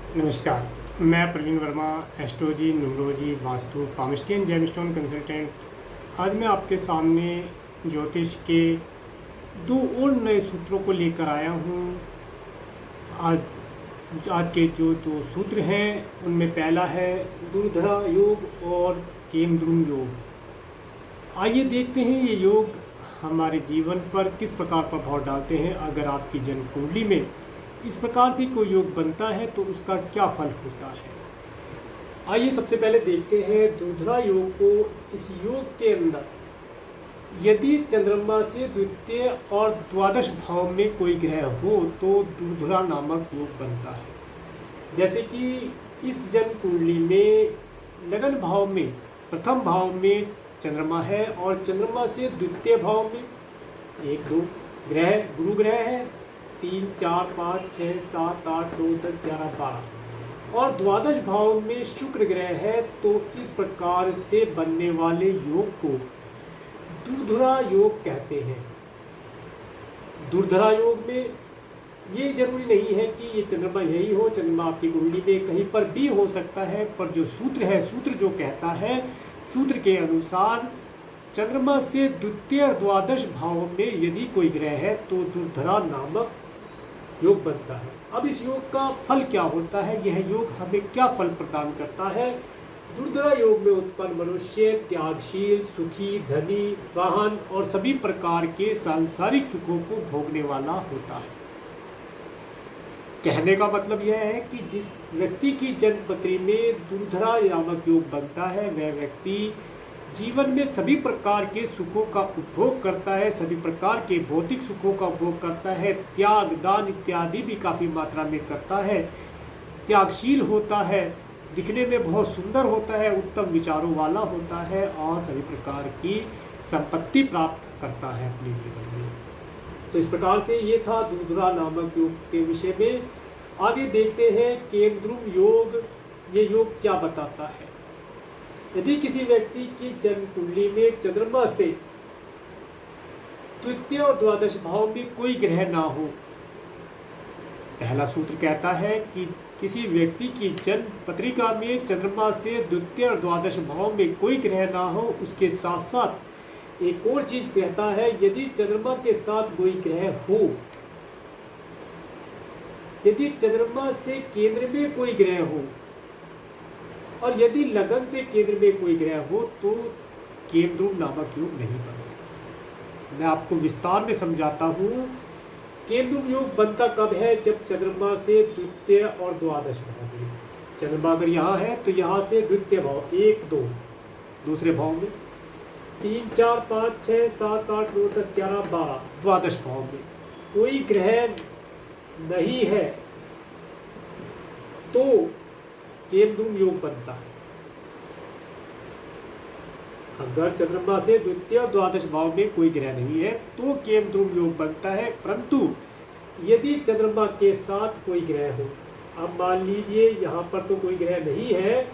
नमस्कार। मैं Praveen Verma, astrology, numerology, vastu, पामिस्टियन जेमस्टोन कंसल्टेंट। आज मैं आपके सामने ज्योतिष के दो और नए सूत्रों को लेकर आया हूँ। आज आज के जो दो सूत्र हैं उनमें पहला है दुर्धरा योग और केमद्रुम योग। आइए देखते हैं ये योग हमारे जीवन पर किस प्रकार प्रभाव डालते हैं। अगर आपकी जन्म कुंडली में इस प्रकार से कोई योग बनता है तो उसका क्या फल होता है। आइए सबसे पहले देखते हैं दुर्धरा योग को। इस योग के अंदर यदि चंद्रमा से द्वितीय और द्वादश भाव में कोई ग्रह हो तो दुर्धरा नामक योग बनता है। जैसे कि इस जन्म कुंडली में लगन भाव में प्रथम भाव में चंद्रमा है और चंद्रमा से द्वितीय भाव में एक दो ग्रह गुरु ग्रह है, 3 4 5 6 7 8 9 10 11 12 और द्वादश भाव में शुक्र ग्रह है। तो इस प्रकार से बनने वाले योग को दुर्धरा योग कहते हैं। दुर्धरा योग में ये जरूरी नहीं है कि ये चंद्रमा यही हो, चंद्रमा आपकी कुंडली में कहीं पर भी हो सकता है। पर जो सूत्र है, सूत्र जो कहता है, सूत्र के अनुसार चंद्रमा से द्वितीय और द्वादश भाव में यदि कोई ग्रह है तो दुर्धरा नामक योग बनता है। अब इस योग का फल क्या होता है, यह योग हमें क्या फल प्रदान करता है। दुर्धरा योग में उत्पन्न मनुष्य त्यागशील, सुखी, धनी, वाहन और सभी प्रकार के सांसारिक सुखों को भोगने वाला होता है। कहने का मतलब यह है कि जिस व्यक्ति की जन्मपत्री में दुर्धरा नामक योग बनता है वह व्यक्ति जीवन में सभी प्रकार के सुखों का उपभोग करता है, सभी प्रकार के भौतिक सुखों का उपभोग करता है, त्याग दान इत्यादि भी काफ़ी मात्रा में करता है, त्यागशील होता है, दिखने में बहुत सुंदर होता है, उत्तम विचारों वाला होता है और सभी प्रकार की संपत्ति प्राप्त करता है अपने जीवन में। तो इस प्रकार से ये था दुर्धरा नामक योग के विषय में। आगे देखते हैं केमद्रुम योग। ये योग क्या बताता है। यदि किसी व्यक्ति की जन्म कुंडली में चंद्रमा से तृतीय और द्वादश भाव में कोई ग्रह ना हो, पहला सूत्र कहता है कि किसी व्यक्ति की जन्म पत्रिका में चंद्रमा से द्वितीय और द्वादश भाव में कोई ग्रह ना हो। उसके साथ साथ एक और चीज कहता है, यदि चंद्रमा के साथ कोई ग्रह हो, यदि चंद्रमा से केंद्र में कोई ग्रह हो और यदि लगन से केंद्र में कोई ग्रह हो तो केमद्रुम नामक योग नहीं बनता। मैं आपको विस्तार में समझाता हूँ। केमद्रुम योग बनता कब है, जब चंद्रमा से द्वितीय और द्वादश भाव में, चंद्रमा अगर यहाँ है तो यहाँ से द्वितीय भाव 1 2, दूसरे भाव में 3 4 5 6 7 8 9 10 11 12 द्वादश भाव में कोई ग्रह नहीं है तो केमद्रुम योग बनता है। अगर चंद्रमा से द्वितीय और द्वादश भाव में कोई ग्रह नहीं है तो केमद्रुम योग बनता है। परंतु यदि चंद्रमा के साथ कोई ग्रह हो, अब मान लीजिए यहाँ पर तो कोई ग्रह नहीं है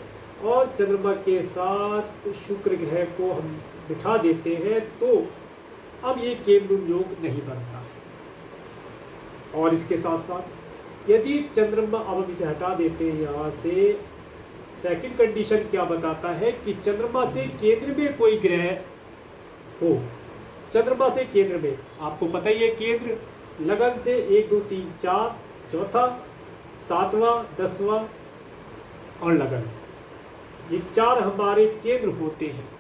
और चंद्रमा के साथ शुक्र ग्रह को हम बिठा देते हैं तो अब ये केमद्रुम योग नहीं बनता है। और इसके साथ साथ यदि चंद्रमा, अब हम इसे हटा देते हैं यहाँ से, सेकंड कंडीशन क्या बताता है कि चंद्रमा से केंद्र में कोई ग्रह हो। चंद्रमा से केंद्र में, आपको पता ही है केंद्र लगन से 1 2 3 4, चौथा 7वां 10वां और लगन, ये 4 हमारे केंद्र होते हैं।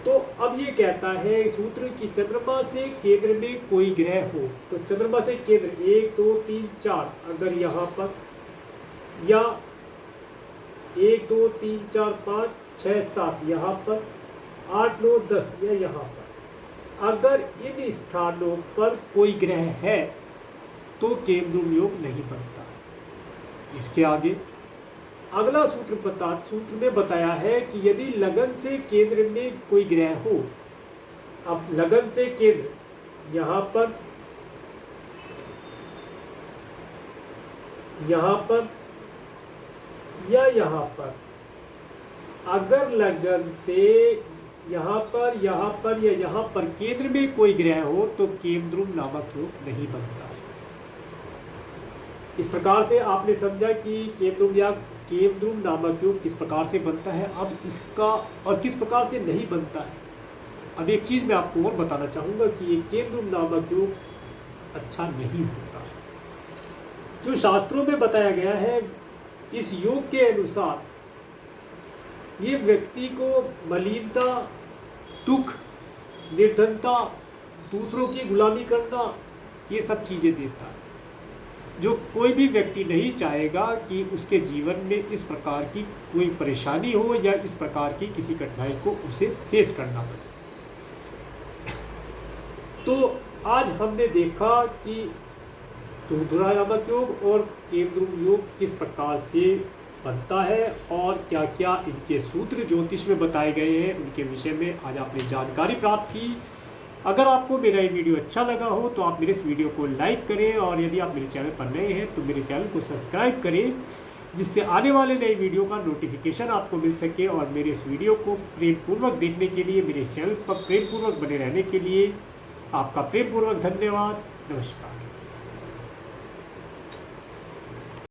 तो अब ये कहता है सूत्र कि चंद्रमा से केंद्र में कोई ग्रह हो, तो चंद्रमा से केंद्र 1 2 3 4 अगर यहाँ पर, या 1 2 3 4 5 6 7 यहाँ पर, 8 9 10 या यहाँ पर, अगर इन स्थानों पर कोई ग्रह है तो केमद्रुम योग नहीं बनता। इसके आगे अगला सूत्र में बताया है कि यदि लगन से केंद्र में कोई ग्रह हो, अब लगन से केंद्र यहाँ पर, यहाँ पर या यहाँ पर, अगर लगन से यहाँ पर या यहाँ पर केंद्र में कोई ग्रह हो तो केमद्रुम नामक योग नहीं बनता। इस प्रकार से आपने समझा कि केमद्रुम या केमद्रुम नामक योग किस प्रकार से बनता है। अब इसका और किस प्रकार से नहीं बनता है। अब एक चीज़ मैं आपको और बताना चाहूँगा कि ये केमद्रुम नामक योग अच्छा नहीं होता है। जो शास्त्रों में बताया गया है, इस योग के अनुसार ये व्यक्ति को मलिनता, दुख, निर्धनता, दूसरों की गुलामी करना, ये सब चीज़ें देता है, जो कोई भी व्यक्ति नहीं चाहेगा कि उसके जीवन में इस प्रकार की कोई परेशानी हो या इस प्रकार की किसी कठिनाई को उसे फेस करना पड़े। तो आज हमने देखा कि धूर्धरा नामक योग और केमद्रुम योग किस प्रकार से बनता है और क्या क्या इनके सूत्र ज्योतिष में बताए गए हैं, उनके विषय में आज आपने जानकारी प्राप्त की। अगर आपको मेरा ये वीडियो अच्छा लगा हो तो आप मेरे इस वीडियो को लाइक करें, और यदि आप मेरे चैनल पर नए हैं तो मेरे चैनल को सब्सक्राइब करें, जिससे आने वाले नए वीडियो का नोटिफिकेशन आपको मिल सके। और मेरे इस वीडियो को प्रेमपूर्वक देखने के लिए, मेरे इस चैनल पर प्रेमपूर्वक बने रहने के लिए आपका प्रेमपूर्वक धन्यवाद। नमस्कार।